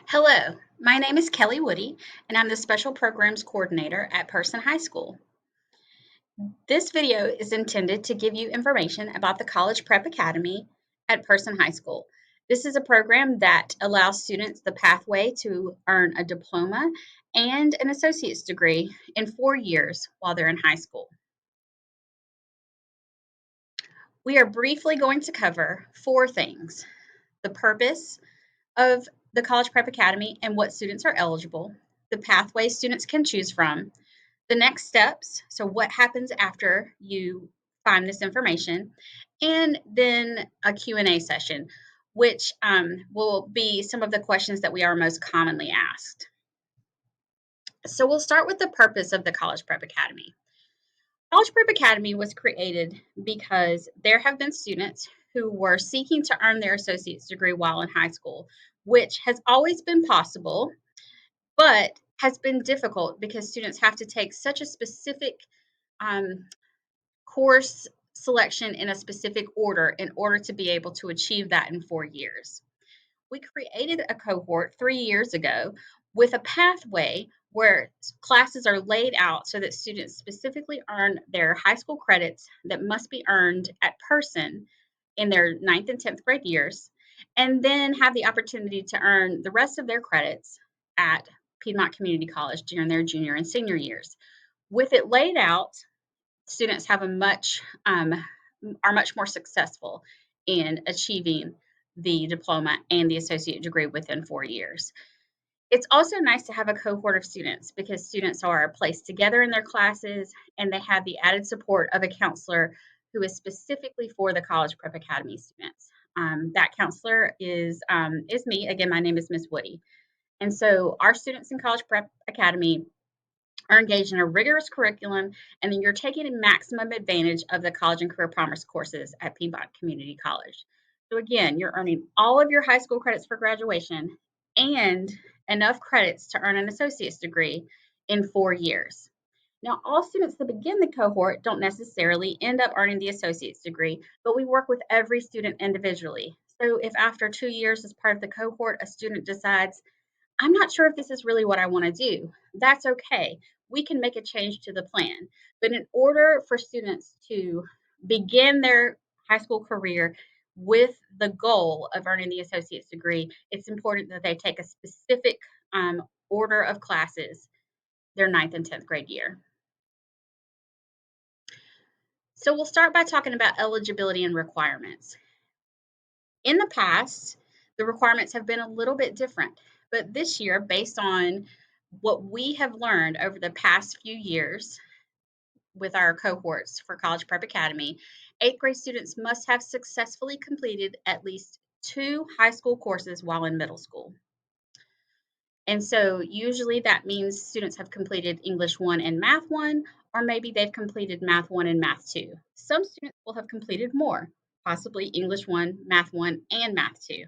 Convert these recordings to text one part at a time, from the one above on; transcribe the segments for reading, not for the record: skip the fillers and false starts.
Hello, my name is Kelly Woody, and I'm the Special Programs Coordinator at Person High School. This video is intended to give you information about the College Prep Academy at Person High School. This is a program that allows students the pathway to earn a diploma and an associate's degree in 4 years while they're in high school. We are briefly going to cover 4 things: the purpose of the College Prep Academy and what students are eligible, the pathway students can choose from, the next steps, so what happens after you find this information, and then a Q&A session, which will be some of the questions that we are most commonly asked. So we'll start with the purpose of the College Prep Academy. College Prep Academy was created because there have been students who were seeking to earn their associate's degree while in high school, which has always been possible, but has been difficult because students have to take such a specific course selection in a specific order in order to be able to achieve that in 4 years. We created a cohort 3 years ago with a pathway where classes are laid out so that students specifically earn their high school credits that must be earned at Person in their 9th and 10th grade years, and then have the opportunity to earn the rest of their credits at Piedmont Community College during their junior and senior years. With it laid out, students have are much more successful in achieving the diploma and the associate degree within 4 years. It's also nice to have a cohort of students because students are placed together in their classes and they have the added support of a counselor who is specifically for the College Prep Academy students. That counselor is me. Again, my name is Miss Woody. And so our students in College Prep Academy are engaged in a rigorous curriculum, and then you're taking maximum advantage of the college and career promise courses at Piedmont Community College. So again, you're earning all of your high school credits for graduation and enough credits to earn an associate's degree in 4 years. Now, all students that begin the cohort don't necessarily end up earning the associate's degree, but we work with every student individually. So if after 2 years as part of the cohort, a student decides, I'm not sure if this is really what I want to do, that's okay. We can make a change to the plan. But in order for students to begin their high school career with the goal of earning the associate's degree, it's important that they take a specific order of classes their 9th and 10th grade year. So we'll start by talking about eligibility and requirements. In the past, the requirements have been a little bit different, but this year, based on what we have learned over the past few years with our cohorts for College Prep Academy, 8th grade students must have successfully completed at least 2 high school courses while in middle school. And so usually that means students have completed English 1 and Math 1, or maybe they've completed Math 1 and Math 2. Some students will have completed more, possibly English 1, Math 1, and Math 2.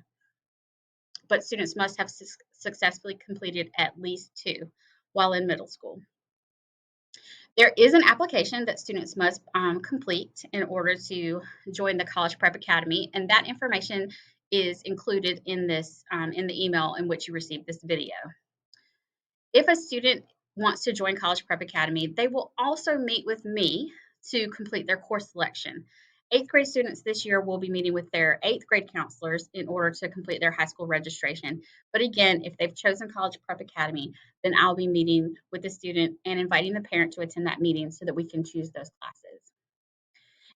But students must have successfully completed at least 2 while in middle school. There is an application that students must complete in order to join the College Prep Academy, and that information is included in this in the email in which you received this video. If a student wants to join College Prep Academy, they will also meet with me to complete their course selection. 8th grade students this year will be meeting with their 8th grade counselors in order to complete their high school registration. But again, if they've chosen College Prep Academy, then I'll be meeting with the student and inviting the parent to attend that meeting so that we can choose those classes.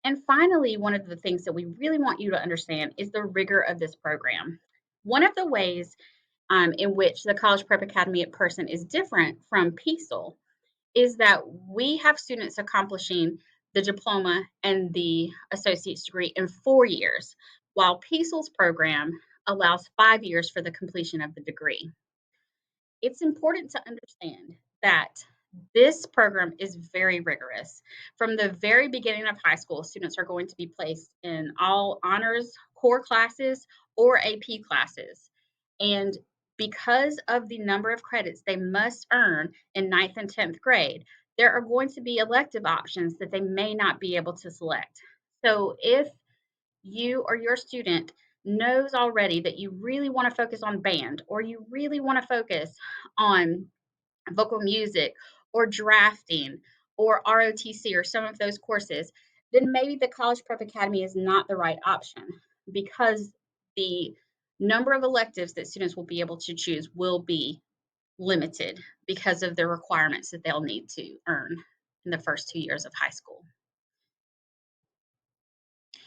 And finally, one of the things that we really want you to understand is the rigor of this program. One of the ways in which the College Prep Academy at Person is different from PESEL is that we have students accomplishing the diploma and the associate's degree in 4 years, while PESEL's program allows 5 years for the completion of the degree. It's important to understand that this program is very rigorous. From the very beginning of high school, students are going to be placed in all honors core classes or AP classes. And because of the number of credits they must earn in 9th and 10th grade, there are going to be elective options that they may not be able to select. So if you or your student knows already that you really want to focus on band or you really want to focus on vocal music or drafting or ROTC or some of those courses, then maybe the College Prep Academy is not the right option because the number of electives that students will be able to choose will be limited because of the requirements that they'll need to earn in the first 2 years of high school.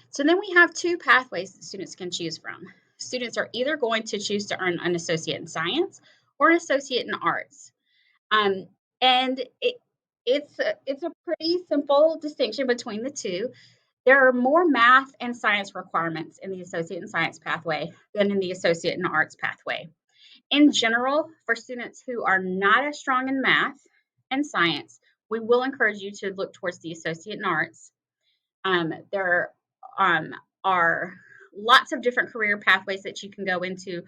So then we have two pathways that students can choose from. Students are either going to choose to earn an associate in science or an associate in arts. Um, and it's a pretty simple distinction between the two. There are more math and science requirements in the associate in science pathway than in the associate in arts pathway. In general, for students who are not as strong in math and science, we will encourage you to look towards the associate in arts. There are lots of different career pathways that you can go into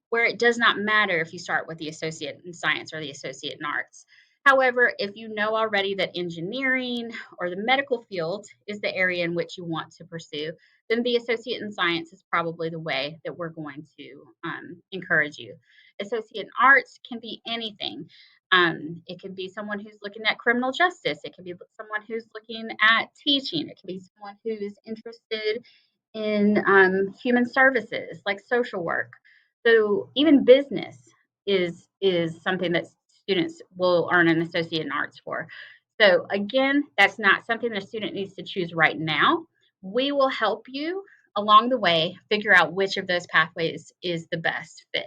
where it does not matter if you start with the associate in science or the associate in arts. However, if you know already that engineering or the medical field is the area in which you want to pursue, then the associate in science is probably the way that we're going to encourage you. Associate in arts can be anything. It could be someone who's looking at criminal justice. It could be someone who's looking at teaching. It could be someone who's interested in human services like social work. So even business is something that students will earn an associate in arts for. So again, that's not something the student needs to choose right now. We will help you along the way figure out which of those pathways is the best fit.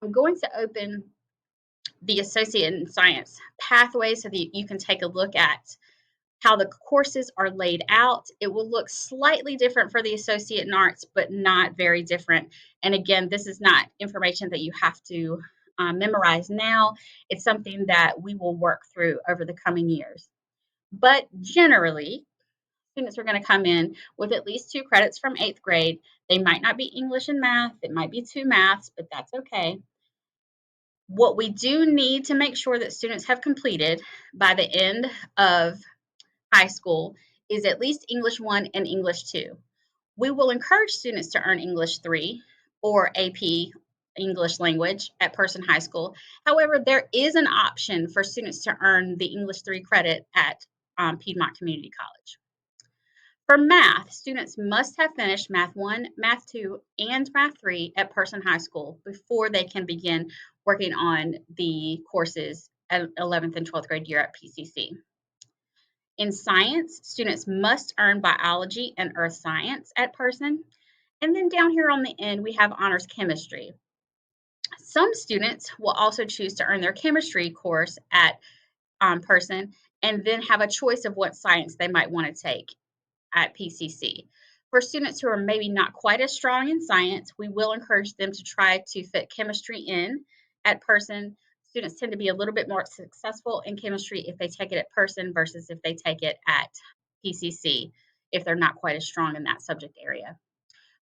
I'm going to open the associate in science pathway so that you can take a look at how the courses are laid out. It will look slightly different for the associate in arts, but not very different. And again, this is not information that you have to memorize now. It's something that we will work through over the coming years. But generally, students are going to come in with at least 2 credits from 8th grade. They might not be English and math. It might be 2 maths, but that's okay. What we do need to make sure that students have completed by the end of high school is at least English 1 and English 2. We will encourage students to earn English 3 or AP English language at Person High School. However, there is an option for students to earn the English 3 credit at Piedmont Community College. For math, students must have finished Math 1, Math 2, and Math 3 at Person High School before they can begin working on the courses at 11th and 12th grade year at PCC. In science, students must earn biology and earth science at Person. And then down here on the end, we have honors chemistry. Some students will also choose to earn their chemistry course at Person and then have a choice of what science they might want to take at PCC. For students who are maybe not quite as strong in science, we will encourage them to try to fit chemistry in at Person. Students tend to be a little bit more successful in chemistry if they take it at Person versus if they take it at PCC, if they're not quite as strong in that subject area.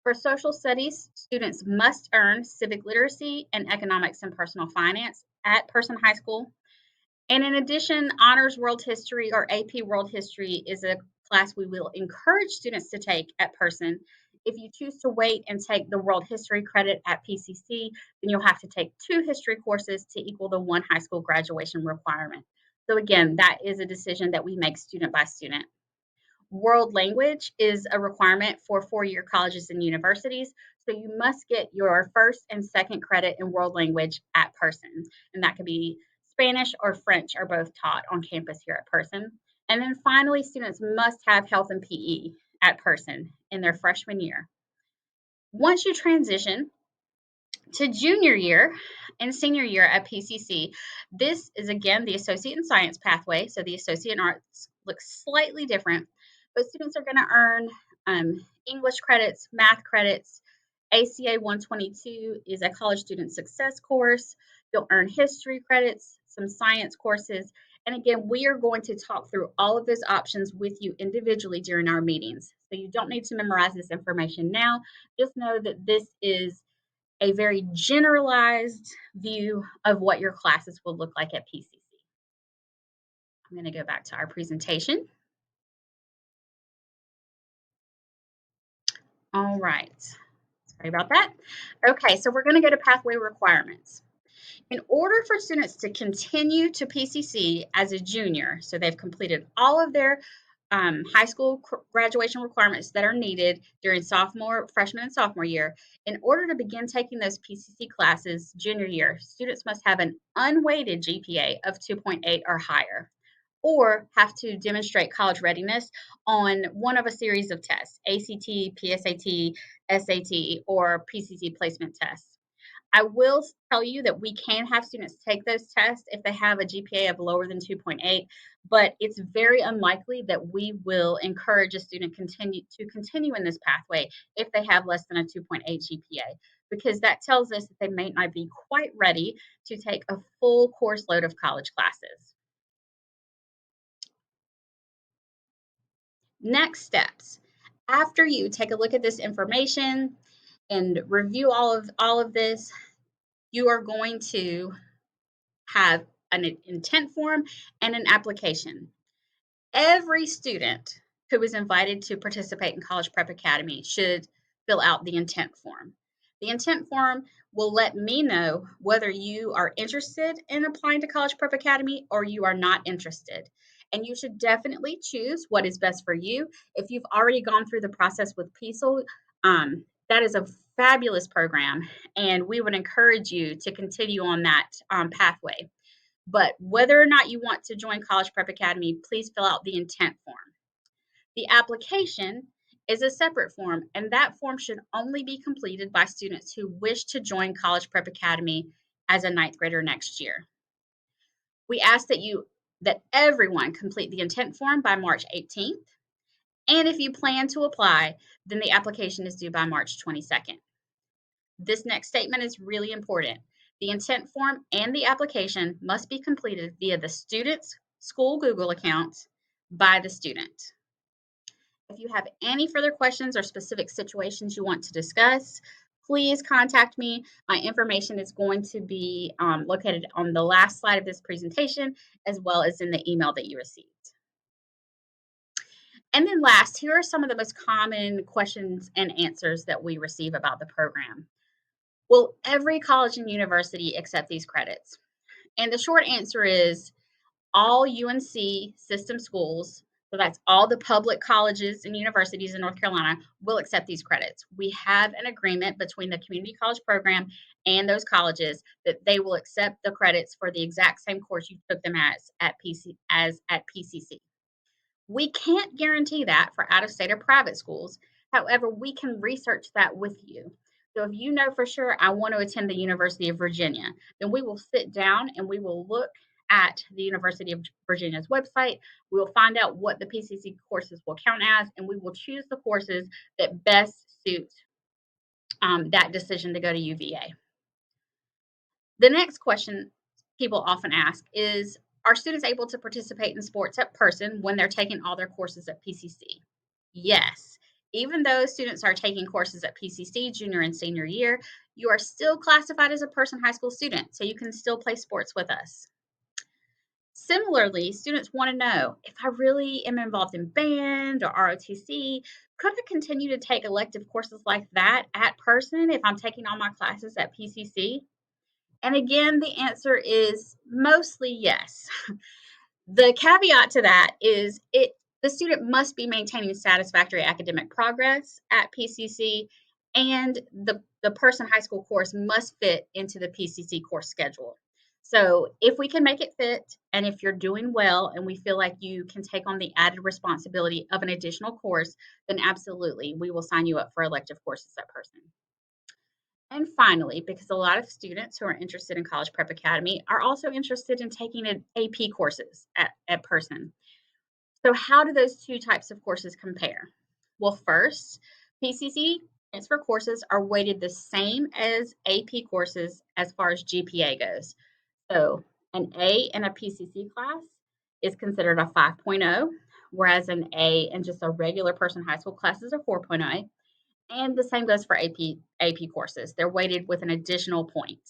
For social studies, students must earn civic literacy and economics and personal finance at Person High School. And in addition, Honors World History or AP World History is a class we will encourage students to take at Person. If you choose to wait and take the World History credit at PCC, then you'll have to take 2 history courses to equal the 1 high school graduation requirement. So again, that is a decision that we make student by student. World language is a requirement for 4-year colleges and universities. So you must get your first and second credit in world language at Person. And that could be Spanish or French are both taught on campus here at Person. And then finally, students must have health and PE at Person in their freshman year. Once you transition to junior year and senior year at PCC, this is again the associate in science pathway. So the associate in arts looks slightly different, but students are going to earn English credits, math credits. ACA 122 is a college student success course. You'll earn history credits, some science courses. And again, we are going to talk through all of those options with you individually during our meetings. So you don't need to memorize this information now. Just know that this is a very generalized view of what your classes will look like at PCC. I'm going to go back to our presentation. All right. Sorry about that. Okay, so we're going to go to pathway requirements. In order for students to continue to PCC as a junior, so they've completed all of their high school graduation requirements that are needed during freshman and sophomore year, in order to begin taking those PCC classes junior year, students must have an unweighted GPA of 2.8 or higher, or have to demonstrate college readiness on one of a series of tests, ACT, PSAT, SAT, or PCC placement tests. I will tell you that we can have students take those tests if they have a GPA of lower than 2.8, but it's very unlikely that we will encourage a student continue in this pathway if they have less than a 2.8 GPA, because that tells us that they may not be quite ready to take a full course load of college classes. Next steps. After you take a look at this information and review all of this, you are going to have an intent form and an application. Every student who is invited to participate in College Prep Academy should fill out the intent form. The intent form will let me know whether you are interested in applying to College Prep Academy or you are not interested. And you should definitely choose what is best for you. If you've already gone through the process with PESEL, that is a fabulous program, and we would encourage you to continue on that pathway. But whether or not you want to join College Prep Academy, please fill out the intent form. The application is a separate form, and that form should only be completed by students who wish to join College Prep Academy as a ninth grader next year. We ask that everyone complete the intent form by March 18th, and if you plan to apply, then the application is due by March 22nd. This next statement is really important. The intent form and the application must be completed via the student's school Google account by the student. If you have any further questions or specific situations you want to discuss, please contact me. My information is going to be located on the last slide of this presentation, as well as in the email that you received. And then last, here are some of the most common questions and answers that we receive about the program. Will every college and university accept these credits? And the short answer is all UNC system schools, so that's all the public colleges and universities in North Carolina, will accept these credits. We have an agreement between the community college program and those colleges that they will accept the credits for the exact same course you took them as at PCC. We can't guarantee that for out-of-state or private schools. However, we can research that with you. So if you know for sure I want to attend the University of Virginia, then we will sit down and we will look at the University of Virginia's website. We will find out what the PCC courses will count as, and we will choose the courses that best suit that decision to go to UVA. The next question people often ask is, are students able to participate in sports at person when they're taking all their courses at PCC? Yes. Even though students are taking courses at PCC junior and senior year, you are still classified as a person high school student, so you can still play sports with us. Similarly, students want to know, if I really am involved in band or ROTC, could I continue to take elective courses like that at person if I'm taking all my classes at PCC? And again, the answer is mostly yes. The caveat to that is the student must be maintaining satisfactory academic progress at PCC, and the person high school course must fit into the PCC course schedule. So if we can make it fit, and if you're doing well and we feel like you can take on the added responsibility of an additional course, then absolutely, we will sign you up for elective courses at person. And finally, because a lot of students who are interested in College Prep Academy are also interested in taking AP courses at person. So how do those two types of courses compare? Well, first, PCC transfer courses are weighted the same as AP courses as far as GPA goes. So an A in a PCC class is considered a 5.0, whereas an A in just a regular person high school class is a 4.0. And the same goes for AP courses. They're weighted with an additional point.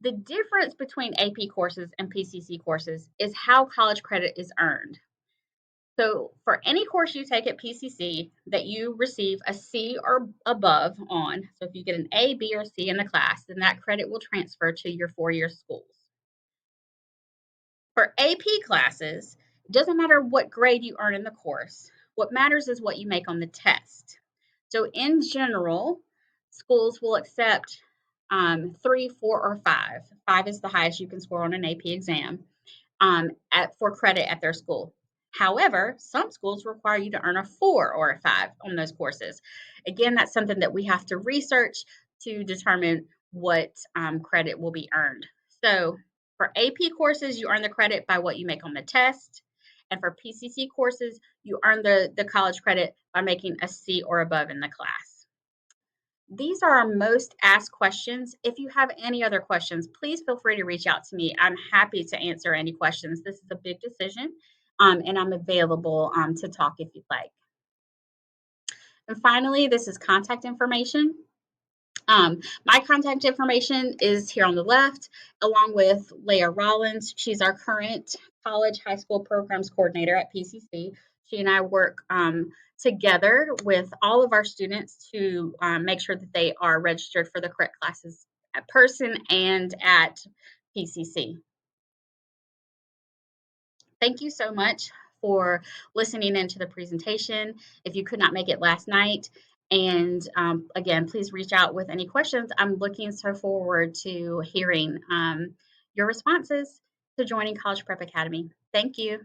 The difference between AP courses and PCC courses is how college credit is earned. So for any course you take at PCC that you receive a C or above on, so if you get an A, B, or C in the class, then that credit will transfer to your four-year schools. For AP classes, it doesn't matter what grade you earn in the course. What matters is what you make on the test. So in general, schools will accept 3, 4, or 5. 5 is the highest you can score on an AP exam for credit at their school. However, some schools require you to earn a 4 or a 5 on those courses. Again, that's something that we have to research to determine what credit will be earned. So for AP courses, you earn the credit by what you make on the test. And for PCC courses, you earn the college credit by making a C or above in the class. These are our most asked questions. If you have any other questions, please feel free to reach out to me. I'm happy to answer any questions. This is a big decision, and I'm available to talk if you'd like. And finally, this is contact information. My contact information is here on the left, along with Leah Rollins. She's our current college high school programs coordinator at PCC. She and I work together with all of our students to make sure that they are registered for the correct classes at person and at PCC. Thank you so much for listening into the presentation. If you could not make it last night, and again, please reach out with any questions. I'm looking so forward to hearing your responses to joining College Prep Academy. Thank you.